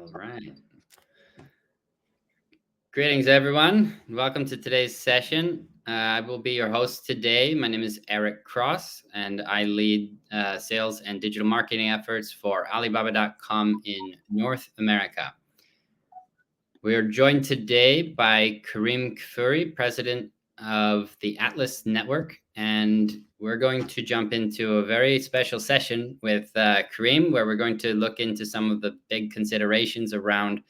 All right. Greetings, everyone. Welcome to today's session. I will be your host today. My name is Eric Cross, and I lead sales and digital marketing efforts for Alibaba.com in North America. We are joined today by Karim Kfoury, president of the Atlas Network, and we're going to jump into a very special session with Karim, where we're going to look into some of the big considerations around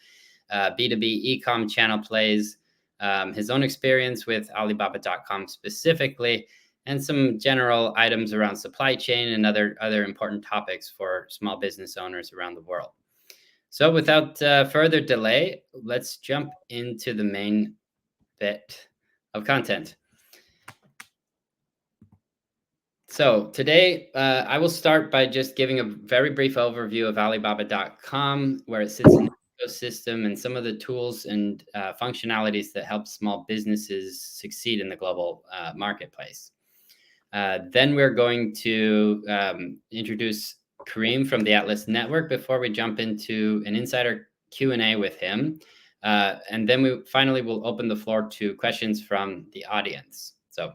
B2B e-com channel plays, his own experience with Alibaba.com specifically, and some general items around supply chain and other important topics for small business owners around the world. So without further delay, let's jump into the main bit of content. So today, I will start by just giving a very brief overview of Alibaba.com, where it sits in the ecosystem and some of the tools and functionalities that help small businesses succeed in the global marketplace. Then we're going to introduce Karim from the Atlas Network before we jump into an insider Q&A with him. And then we finally will open the floor to questions from the audience. So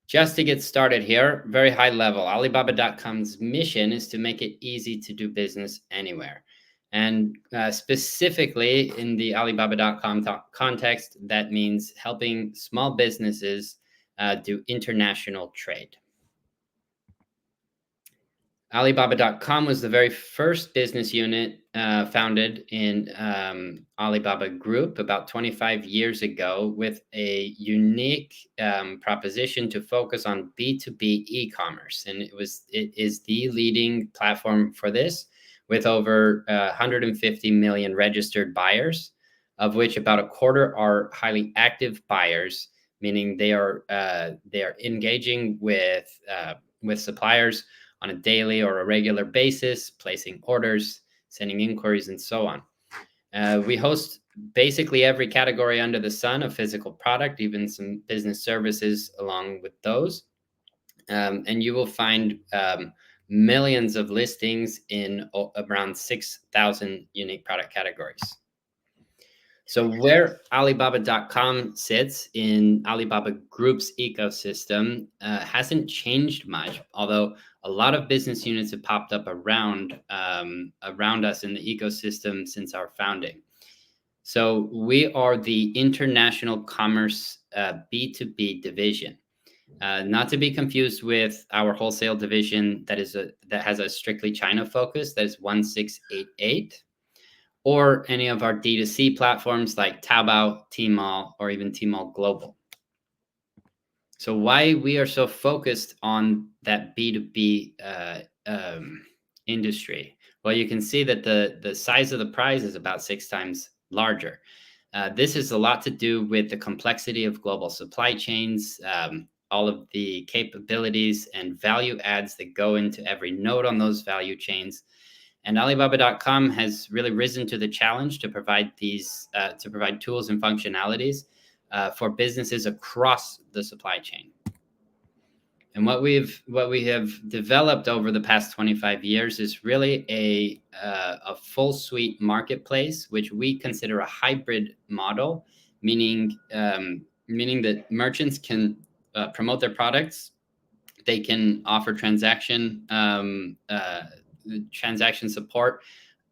just to get started here, very high level, Alibaba.com's mission is to make it easy to do business anywhere. And specifically in the Alibaba.com context, that means helping small businesses do international trade. Alibaba.com was the very first business unit founded in Alibaba Group about 25 years ago with a unique proposition to focus on B2B e-commerce. And it is the leading platform for this, with over 150 million registered buyers, of which about a quarter are highly active buyers, meaning they are engaging with suppliers on a daily or a regular basis, placing orders, sending inquiries, and so on. We host basically every category under the sun of physical product, even some business services along with those. And you will find millions of listings in around 6,000 unique product categories. So where Alibaba.com sits in Alibaba Group's ecosystem hasn't changed much, although a lot of business units have popped up around us in the ecosystem since our founding. So we are the International Commerce B2B division, not to be confused with our wholesale division that has a strictly China focus, that is 1688. Or any of our D2C platforms like Taobao, Tmall, or even Tmall Global. So why we are so focused on that B2B industry? Well, you can see that the size of the prize is about 6 times larger. This has a lot to do with the complexity of global supply chains, all of the capabilities and value adds that go into every node on those value chains. And Alibaba.com has really risen to the challenge to provide tools and functionalities for businesses across the supply chain. And what we have developed over the past 25 years is really a full suite marketplace, which we consider a hybrid model, meaning that merchants can promote their products, they can offer transaction support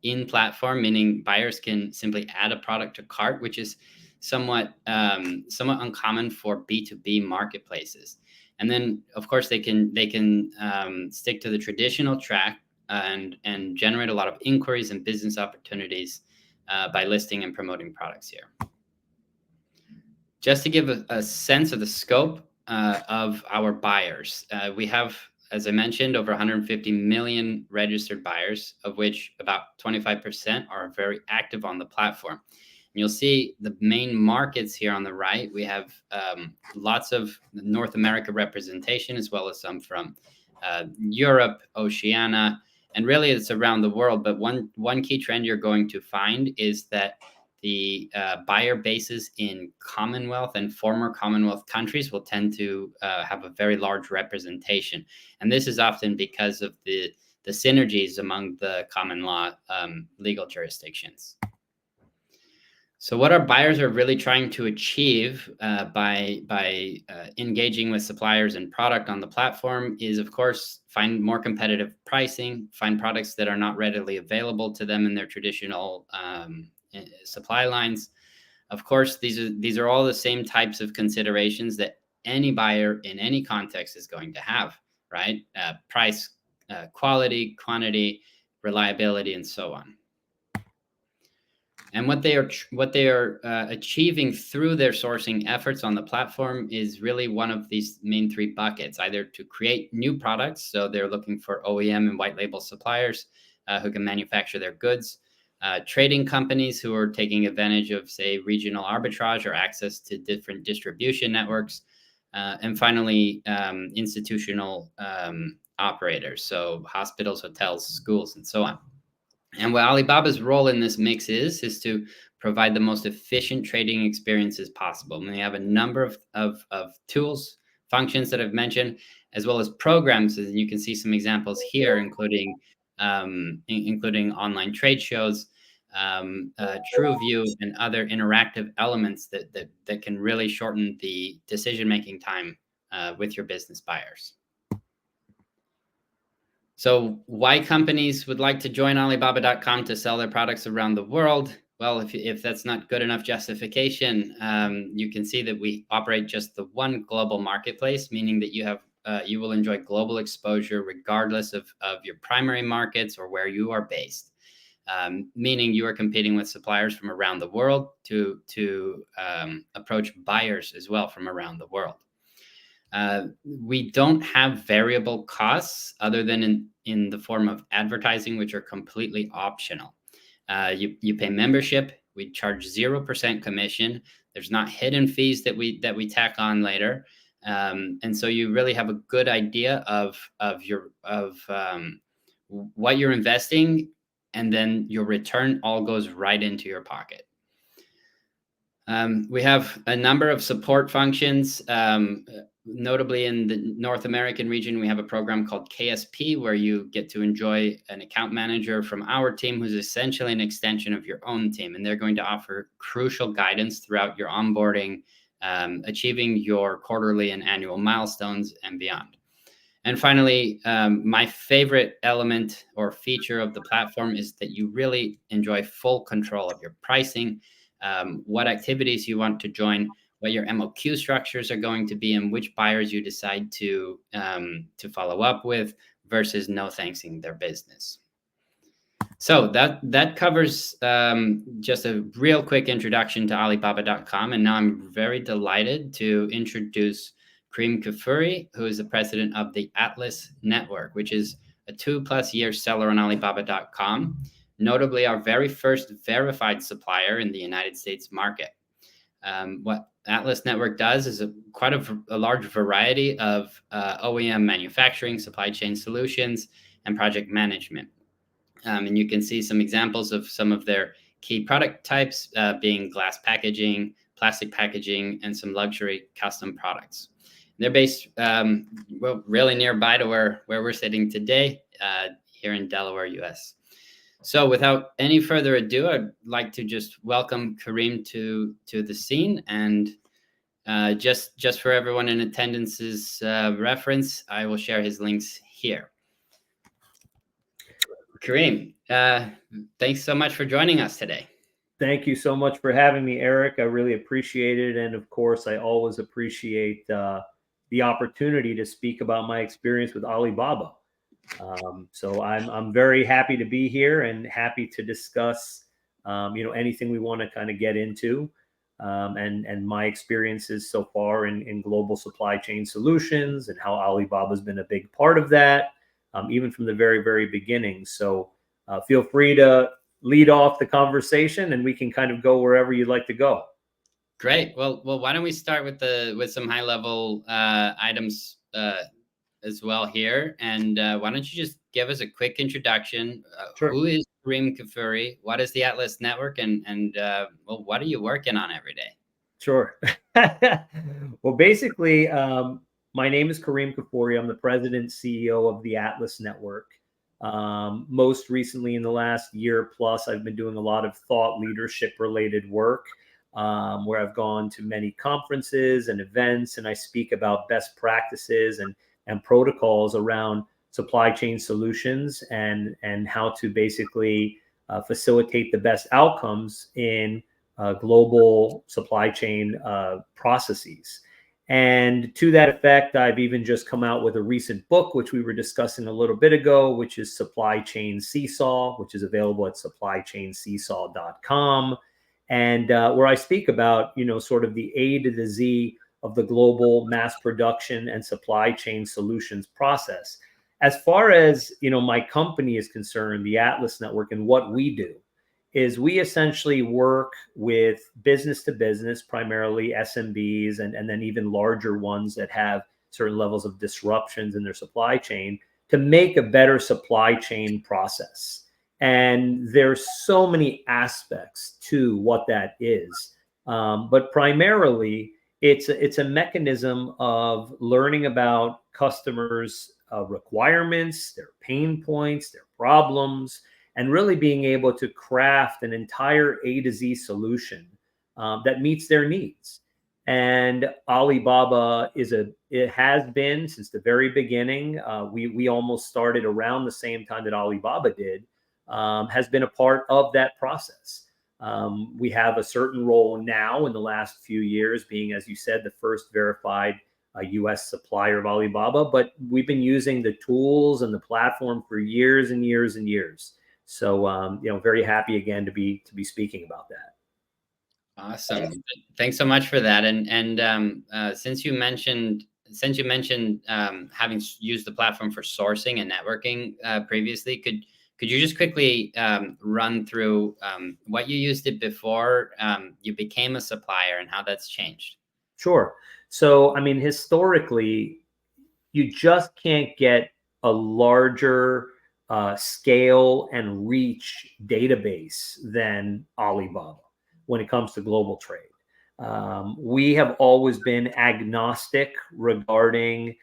in platform, meaning buyers can simply add a product to cart, which is somewhat uncommon for B2B marketplaces. And then, of course, they can stick to the traditional track and generate a lot of inquiries and business opportunities by listing and promoting products here. Just to give a sense of the scope of our buyers, we have, as I mentioned, over 150 million registered buyers, of which about 25% are very active on the platform. And you'll see the main markets here on the right. We have lots of North America representation, as well as some from Europe, Oceania, and really it's around the world. But one key trend you're going to find is that the buyer bases in Commonwealth and former Commonwealth countries will tend to have a very large representation. And this is often because of the the synergies among the common law legal jurisdictions. So what our buyers are really trying to achieve by engaging with suppliers and product on the platform is, of course, find more competitive pricing, find products that are not readily available to them in their traditional supply lines. Of course, these are all the same types of considerations that any buyer in any context is going to have, right? Price, quality, quantity, reliability, and so on. And what they are achieving through their sourcing efforts on the platform is really one of these main three buckets, either to create new products. So they're looking for OEM and white label suppliers who can manufacture their goods, trading companies who are taking advantage of, say, regional arbitrage or access to different distribution networks, and finally, institutional operators, so hospitals, hotels, schools, and so on. And what Alibaba's role in this mix is to provide the most efficient trading experiences possible. And we have a number of tools, functions that I've mentioned, as well as programs. And you can see some examples here, including online trade shows, TrueView, and other interactive elements that can really shorten the decision-making time with your business buyers. So why companies would like to join Alibaba.com to sell their products around the world? Well, if that's not good enough justification, you can see that we operate just the one global marketplace, meaning that you will enjoy global exposure regardless of your primary markets or where you are based. Meaning you are competing with suppliers from around the world to approach buyers as well from around the world. We don't have variable costs other than in the form of advertising, which are completely optional. You pay membership. We charge 0% commission. There's not hidden fees that we tack on later, and so you really have a good idea of what you're investing, and then your return all goes right into your pocket. We have a number of support functions. Notably in the North American region, we have a program called KSP, where you get to enjoy an account manager from our team who's essentially an extension of your own team. And they're going to offer crucial guidance throughout your onboarding, achieving your quarterly and annual milestones and beyond. And finally, my favorite element or feature of the platform is that you really enjoy full control of your pricing, what activities you want to join, what your MOQ structures are going to be, and which buyers you decide to follow up with versus no thanksing their business. So that covers just a real quick introduction to Alibaba.com. And now I'm very delighted to introduce Kareem Kafuri, who is the president of the Atlas Network, which is a 2+ year seller on Alibaba.com. Notably, our very first verified supplier in the United States market. What Atlas Network does is quite a large variety of OEM manufacturing, supply chain solutions, and project management. And you can see some examples of some of their key product types being glass packaging, plastic packaging, and some luxury custom products. They're based really nearby to where we're sitting today, here in Delaware, US. So without any further ado, I'd like to just welcome Kareem to the scene. And just for everyone in attendance's reference, I will share his links here. Kareem, thanks so much for joining us today. Thank you so much for having me, Eric. I really appreciate it. And of course, I always appreciate the opportunity to speak about my experience with Alibaba. So I'm very happy to be here and happy to discuss, anything we want to kind of get into, and my experiences so far in global supply chain solutions and how Alibaba has been a big part of that, even from the very, very beginning. So feel free to lead off the conversation and we can kind of go wherever you'd like to go. Great. Well, why don't we start with some high level items as well here, and why don't you just give us a quick introduction? Sure. Who is Kareem Kafuri? What is the Atlas Network, and what are you working on every day? Sure. Well, basically, my name is Kareem Kafuri. I'm the president and CEO of the Atlas Network. Most recently, in the last year plus, I've been doing a lot of thought leadership related work, where I've gone to many conferences and events, and I speak about best practices and protocols around supply chain solutions and how to basically facilitate the best outcomes in global supply chain processes. And to that effect, I've even just come out with a recent book, which we were discussing a little bit ago, which is Supply Chain Seesaw, which is available at supplychainseesaw.com. And where I speak about, sort of the A to the Z of the global mass production and supply chain solutions process. As far as, my company is concerned, the Atlas Network, and what we do is we essentially work with business to business, primarily SMBs, and then even larger ones that have certain levels of disruptions in their supply chain, to make a better supply chain process. And there's so many aspects to what that is. But primarily, it's a mechanism of learning about customers' requirements, their pain points, their problems, and really being able to craft an entire A to Z solution that meets their needs. And Alibaba it has been since the very beginning. We almost started around the same time that Alibaba did, has been a part of that process. We have a certain role now in the last few years, being, as you said, the first verified US supplier of Alibaba, but we've been using the tools and the platform for years and years and years. So, very happy again to be speaking about that. Awesome. Thanks so much for that. And since you mentioned having used the platform for sourcing and networking previously, could you just quickly run through what you used it before you became a supplier and how that's changed? Sure. So, historically, you just can't get a larger scale and reach database than Alibaba when it comes to global trade. We have always been agnostic regarding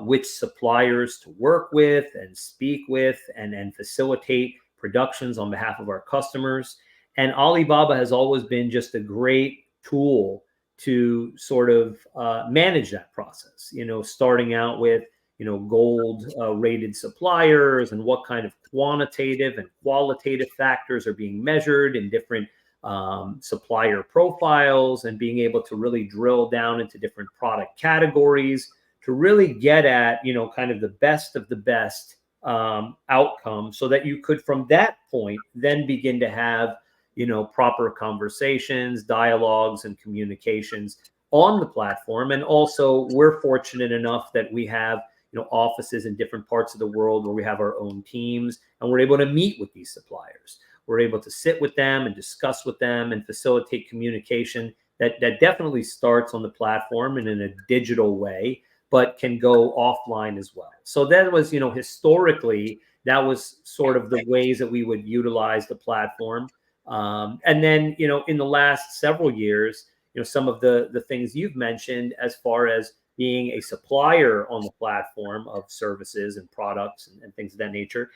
which suppliers to work with and speak with and facilitate productions on behalf of our customers. And Alibaba has always been just a great tool to sort of manage that process, starting out with gold rated suppliers and what kind of quantitative and qualitative factors are being measured in different supplier profiles, and being able to really drill down into different product categories to really get at, kind of the best of the best outcome, so that you could, from that point, then begin to have, proper conversations, dialogues, and communications on the platform. And also, we're fortunate enough that we have offices in different parts of the world where we have our own teams, and we're able to meet with these suppliers. We're able to sit with them and discuss with them and facilitate communication that definitely starts on the platform and in a digital way, but can go offline as well. So that was, historically, that was sort of the ways that we would utilize the platform. And then, in the last several years, some of the things you've mentioned as far as being a supplier on the platform of services and products and things of that nature,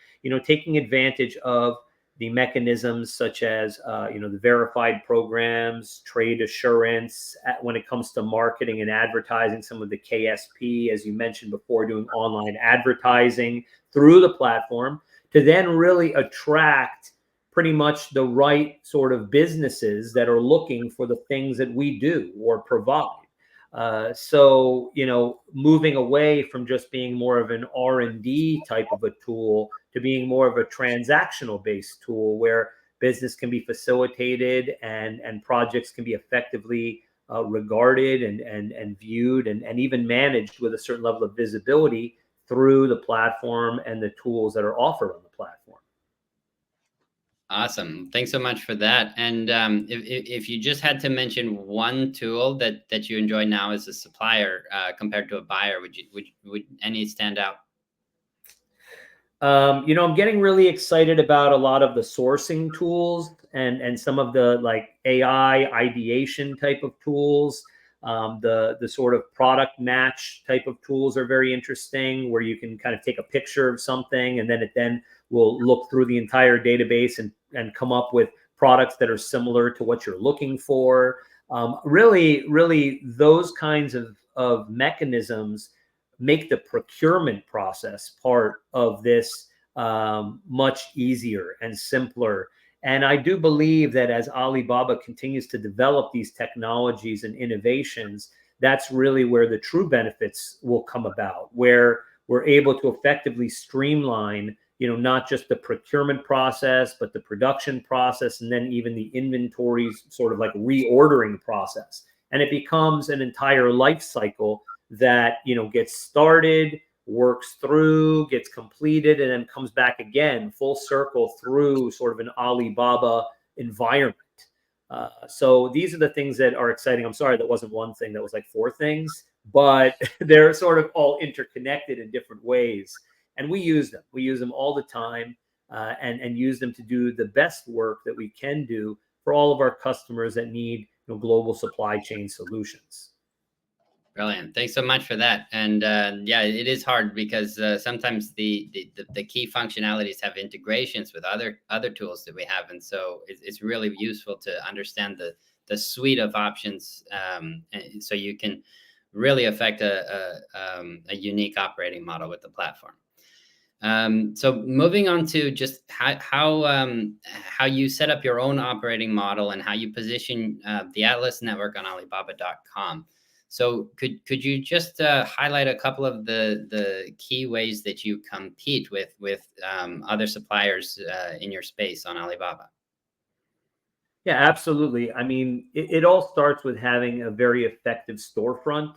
taking advantage of the mechanisms such as, the verified programs, trade assurance, when it comes to marketing and advertising, some of the KSP, as you mentioned before, doing online advertising through the platform to then really attract pretty much the right sort of businesses that are looking for the things that we do or provide. So, moving away from just being more of an R&D type of a tool to being more of a transactional based tool where business can be facilitated and projects can be effectively regarded and viewed and even managed with a certain level of visibility through the platform and the tools that are offered on the platform. Awesome. Thanks so much for that. And if you just had to mention one tool that you enjoy now as a supplier compared to a buyer, would any stand out? I'm getting really excited about a lot of the sourcing tools and some of the like AI ideation type of tools. The sort of product match type of tools are very interesting, where you can kind of take a picture of something and then it then will look through the entire database and come up with products that are similar to what you're looking for. Really, those kinds of mechanisms make the procurement process part of this much easier and simpler. And I do believe that as Alibaba continues to develop these technologies and innovations, that's really where the true benefits will come about, where we're able to effectively streamline, not just the procurement process, but the production process, and then even the inventory sort of like reordering process. And it becomes an entire life cycle that, gets started, works through, gets completed, and then comes back again full circle through sort of an Alibaba environment. So these are the things that are exciting. I'm sorry, that wasn't one thing, that was like four things, but they're sort of all interconnected in different ways. And we use them. We use them all the time, and use them to do the best work that we can do for all of our customers that need global supply chain solutions. Brilliant. Thanks so much for that. And yeah, it is hard because sometimes the key functionalities have integrations with other tools that we have, and so it's really useful to understand the suite of options, so you can really affect a unique operating model with the platform. So moving on to just how you set up your own operating model and how you position the Atlas network on Alibaba.com. So could you just highlight a couple of the key ways that you compete with other suppliers in your space on Alibaba? Yeah, absolutely. I mean, it all starts with having a very effective storefront.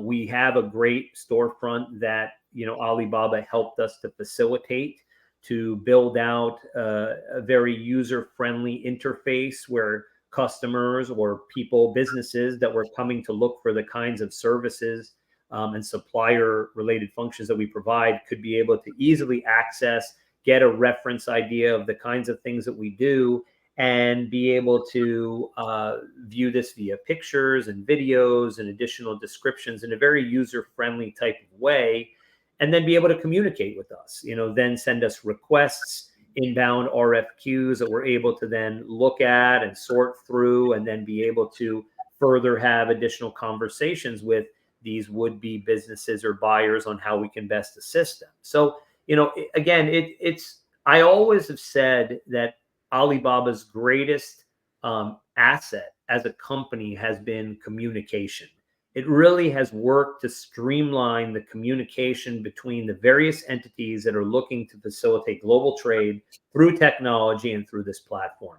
We have a great storefront that Alibaba helped us to facilitate, to build out a very user-friendly interface where customers or people, businesses that were coming to look for the kinds of services and supplier-related functions that we provide could be able to easily access, get a reference idea of the kinds of things that we do, and be able to view this via pictures and videos and additional descriptions in a very user-friendly type of way, and then be able to communicate with us, then send us requests, inbound RFQs that we're able to then look at and sort through, and then be able to further have additional conversations with these would-be businesses or buyers on how we can best assist them. So, again, I always have said that Alibaba's greatest asset as a company has been communication. It really has worked to streamline the communication between the various entities that are looking to facilitate global trade through technology and through this platform.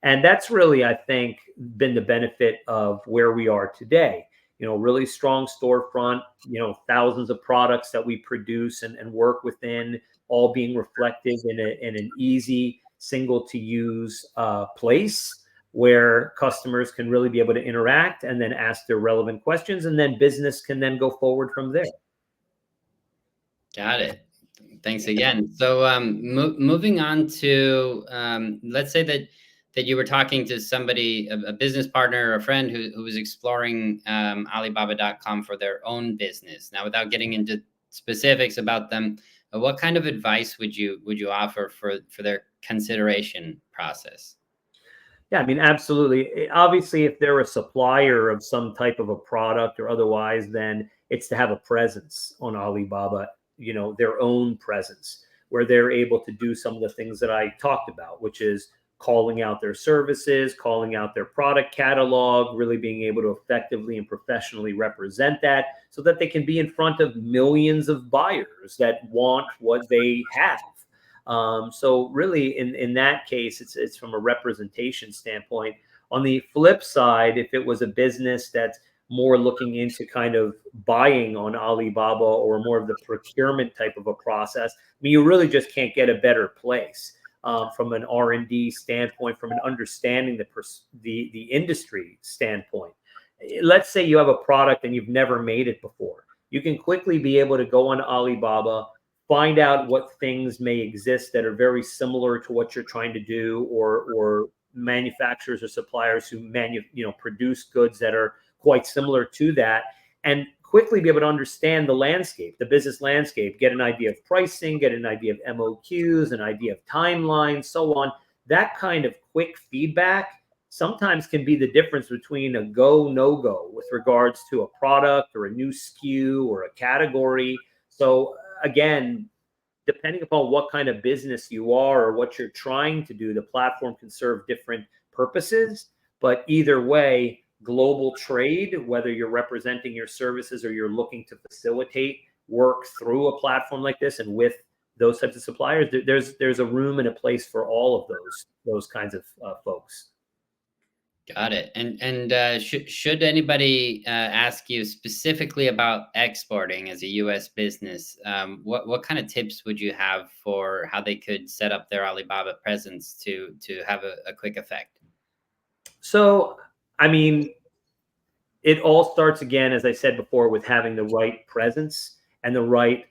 And that's really, I think, been the benefit of where we are today. Really strong storefront, thousands of products that we produce and work within, all being reflected in an easy, single to use place where customers can really be able to interact and then ask their relevant questions, and then business can then go forward from there. Got it. Thanks again. So moving on to, let's say that you were talking to somebody, a business partner or a friend who was exploring Alibaba.com for their own business. Now, without getting into specifics about them, what kind of advice would you offer for their consideration process? Yeah, I mean, absolutely. Obviously, if they're a supplier of some type of a product or otherwise, then it's to have a presence on Alibaba, their own presence, where they're able to do some of the things that I talked about, which is calling out their services, calling out their product catalog, really being able to effectively and professionally represent that so that they can be in front of millions of buyers that want what they have. So really, in that case, it's from a representation standpoint. On the flip side, if it was a business that's more looking into kind of buying on Alibaba or more of the procurement type of a process, I mean, you really just can't get a better place from an R&D standpoint, from an understanding the industry standpoint. Let's say you have a product and you've never made it before. You can quickly be able to go on Alibaba, find out what things may exist that are very similar to what you're trying to do, or manufacturers or suppliers who produce goods that are quite similar to that, and quickly be able to understand the landscape, the business landscape, get an idea of pricing, get an idea of MOQs, an idea of timelines, so on. That kind of quick feedback sometimes can be the difference between a go, no go with regards to a product or a new SKU or a category. So again, depending upon what kind of business you are or what you're trying to do, the platform can serve different purposes. But either way, global trade, whether you're representing your services or you're looking to facilitate work through a platform like this and with those types of suppliers, there's a room and a place for all of those kinds of folks. Got it. And should anybody ask you specifically about exporting as a U.S. business, what kind of tips would you have for how they could set up their Alibaba presence to have a quick effect? So, I mean, it all starts again, as I said before, with having the right presence and the right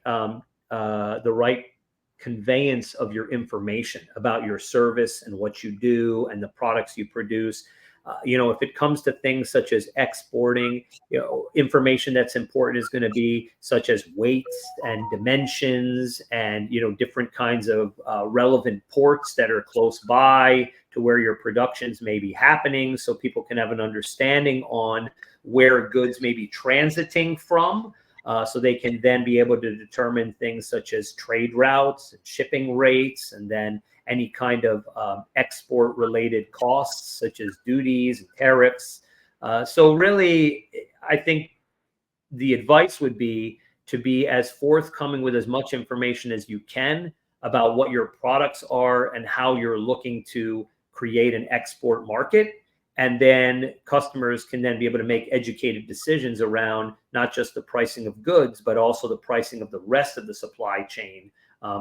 conveyance of your information about your service and what you do and the products you produce. If it comes to things such as exporting, information that's important is going to be such as weights and dimensions and, different kinds of relevant ports that are close by to where your productions may be happening, so people can have an understanding on where goods may be transiting from. So they can then be able to determine things such as trade routes, shipping rates, and then any kind of export related costs such as duties and tariffs. So really, I think the advice would be to be as forthcoming with as much information as you can about what your products are and how you're looking to create an export market. And then customers can then be able to make educated decisions around not just the pricing of goods, but also the pricing of the rest of the supply chain,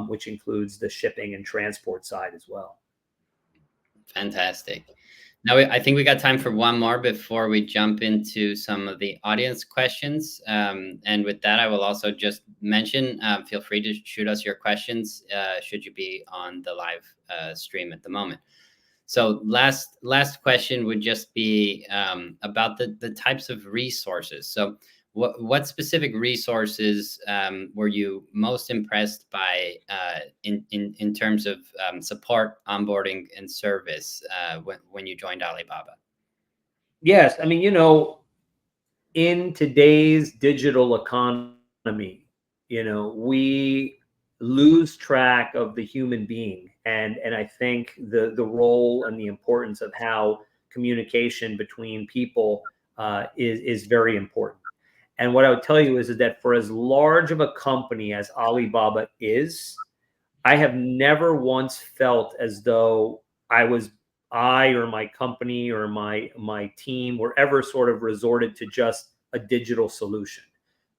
which includes the shipping and transport side as well. Fantastic. Now, I think we got time for one more before we jump into some of the audience questions. And with that, I will also just mention, feel free to shoot us your questions should you be on the live stream at the moment. So last question would just be about the types of resources. So what specific resources were you most impressed by in terms of support, onboarding, and service when you joined Alibaba? Yes, I mean, in today's digital economy, we lose track of the human being, and I think the role and the importance of how communication between people is very important. And what I would tell you is that for as large of a company as Alibaba is, I have never once felt as though I or my company or my team were ever sort of resorted to just a digital solution.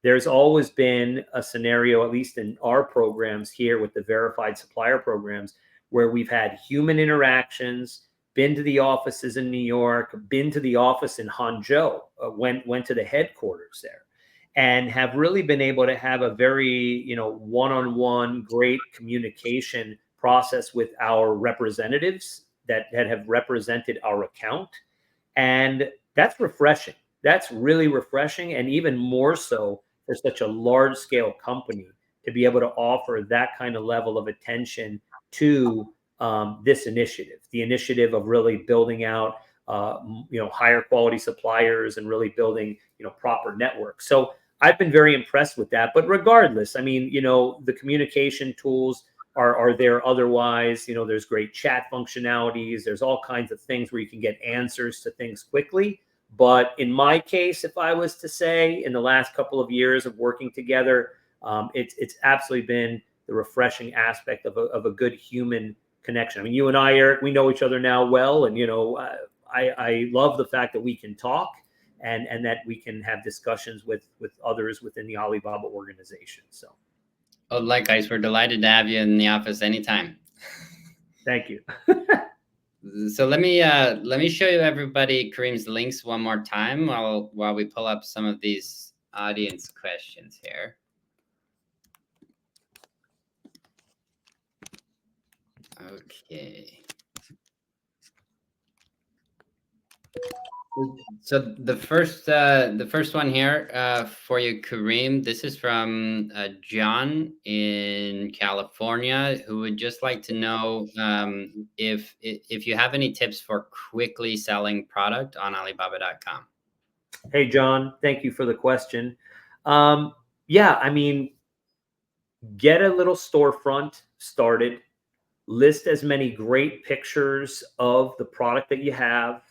There's always been a scenario, at least in our programs here with the verified supplier programs, where we've had human interactions, been to the offices in New York, been to the office in Hangzhou, went to the headquarters there, and have really been able to have a very, one-on-one great communication process with our representatives that have represented our account. And that's refreshing. That's really refreshing. And even more so for such a large scale company to be able to offer that kind of level of attention to this initiative, the initiative of really building out, higher quality suppliers and really building, proper networks. So I've been very impressed with that. But regardless, I mean, the communication tools are there otherwise. There's great chat functionalities. There's all kinds of things where you can get answers to things quickly. But in my case, if I was to say, in the last couple of years of working together, it's absolutely been the refreshing aspect of a good human connection. I mean, you and I, Eric, we know each other now well, and I love the fact that we can talk and that we can have discussions with others within the Alibaba organization. So, oh, likewise, we're delighted to have you in the office anytime. Thank you. So let me show you everybody Kareem's links one more time while we pull up some of these audience questions here. Okay. So the first one here for you, Kareem. This is from John in California, who would just like to know if you have any tips for quickly selling product on Alibaba.com. Hey, John, thank you for the question. Um, yeah, I mean, get a little storefront started, list as many great pictures of the product that you have,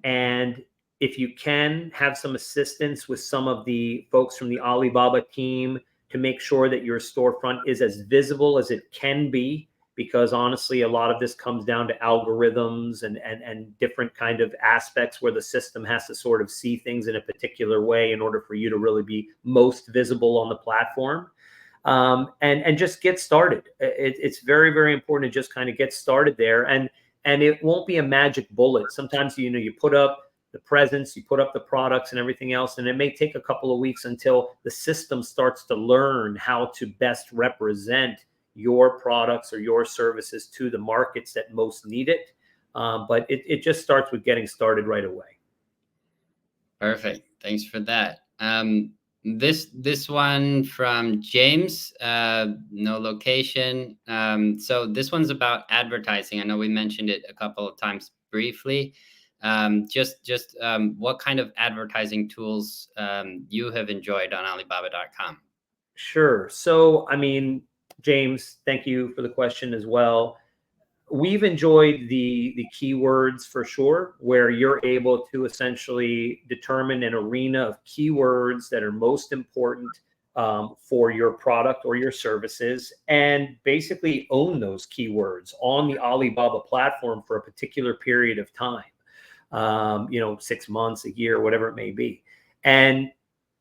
and if you can have some assistance with some of the folks from the Alibaba team to make sure that your storefront is as visible as it can be, because honestly, a lot of this comes down to algorithms and different kind of aspects where the system has to sort of see things in a particular way in order for you to really be most visible on the platform. And just get started. It's very, very important to just kind of get started there. And it won't be a magic bullet. Sometimes, you put up the presence, you put up the products and everything else, and it may take a couple of weeks until the system starts to learn how to best represent your products or your services to the markets that most need it. But it just starts with getting started right away. Perfect. Thanks for that. This one from James, no location. So this one's about advertising. I know we mentioned it a couple of times briefly. Just what kind of advertising tools you have enjoyed on Alibaba.com? Sure. So, I mean, James, thank you for the question as well. We've enjoyed the keywords for sure, where you're able to essentially determine an arena of keywords that are most important for your product or your services, and basically own those keywords on the Alibaba platform for a particular period of time, 6 months, a year, whatever it may be. And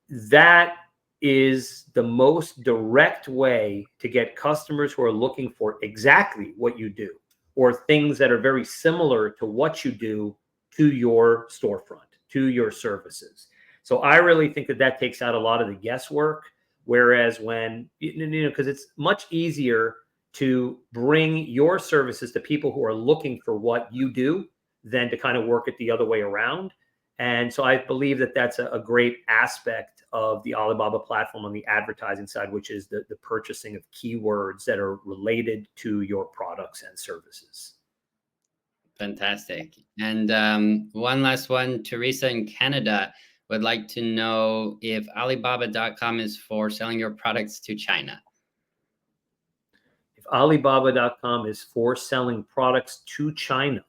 that is the most direct way to get customers who are looking for exactly what you do, or things that are very similar to what you do, to your storefront, to your services. So I really think that takes out a lot of the guesswork. Whereas when, because it's much easier to bring your services to people who are looking for what you do than to kind of work it the other way around. And so I believe that that's a great aspect of the Alibaba platform on the advertising side, which is the purchasing of keywords that are related to your products and services. Fantastic. And one last one, Teresa in Canada would like to know if Alibaba.com is for selling your products to China. If Alibaba.com is for selling products to China,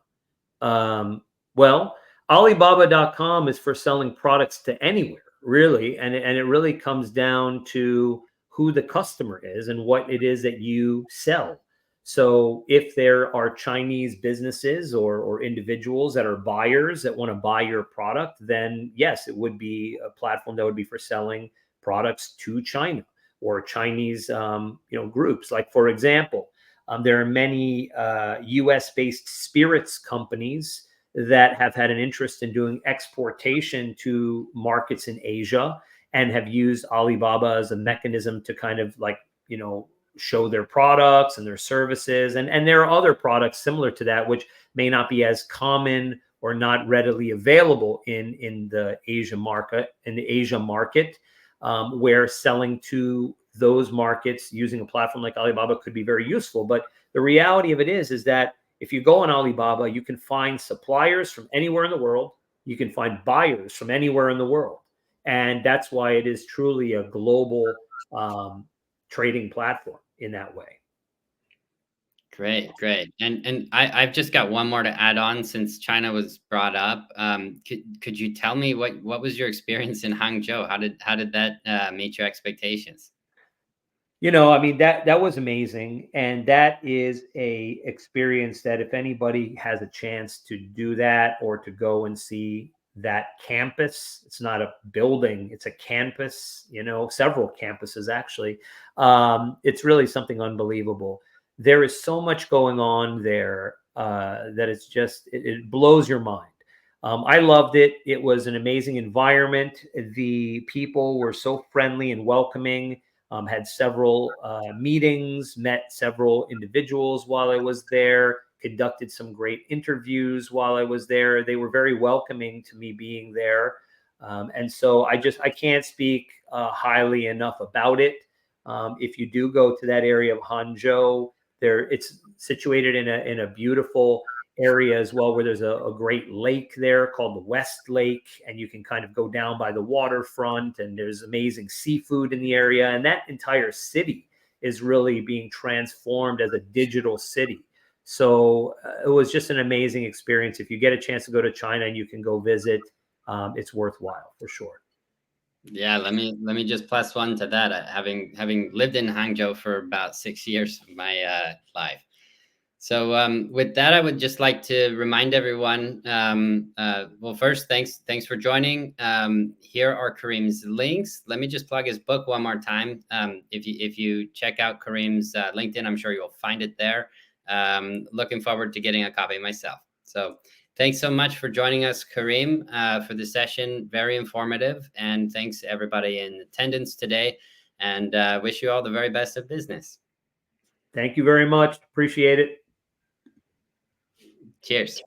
well, Alibaba.com is for selling products to anywhere, really. And it really comes down to who the customer is and what it is that you sell. So if there are Chinese businesses or individuals that are buyers that want to buy your product, then yes, it would be a platform that would be for selling products to China or Chinese, groups. Like, for example, there are many U.S.-based spirits companies that have had an interest in doing exportation to markets in Asia and have used Alibaba as a mechanism to kind of show their products and their services. And there are other products similar to that, which may not be as common or not readily available in the Asia market, where selling to those markets using a platform like Alibaba could be very useful. But the reality of it is that if you go on Alibaba, you can find suppliers from anywhere in the world. You can find buyers from anywhere in the world. And that's why it is truly a global trading platform in that way. Great. And I've just got one more to add on since China was brought up. Could you tell me what was your experience in Hangzhou? How did that meet your expectations? I mean, that was amazing. And that is a experience that if anybody has a chance to do that or to go and see that campus, it's not a building, it's a campus, several campuses actually. It's really something unbelievable. There is so much going on there that it's just, it blows your mind. I loved it. It was an amazing environment. The people were so friendly and welcoming. Had several meetings, met several individuals while I was there, conducted some great interviews while I was there. They were very welcoming to me being there. And so I can't speak highly enough about it. If you do go to that area of Hangzhou, it's situated in a beautiful area as well, where there's a great lake there called the West Lake, and you can kind of go down by the waterfront, and there's amazing seafood in the area. And that entire city is really being transformed as a digital city. So it was just an amazing experience. If you get a chance to go to China and you can go visit, it's worthwhile for sure. Yeah, let me just plus one to that. Having lived in Hangzhou for about 6 years of my life. So with that, I would just like to remind everyone. Well, first, thanks for joining. Here are Kareem's links. Let me just plug his book one more time. If you check out Kareem's LinkedIn, I'm sure you'll find it there. Looking forward to getting a copy myself. So thanks so much for joining us, Kareem, for the session. Very informative, and thanks everybody in attendance today. And wish you all the very best of business. Thank you very much. Appreciate it. Cheers.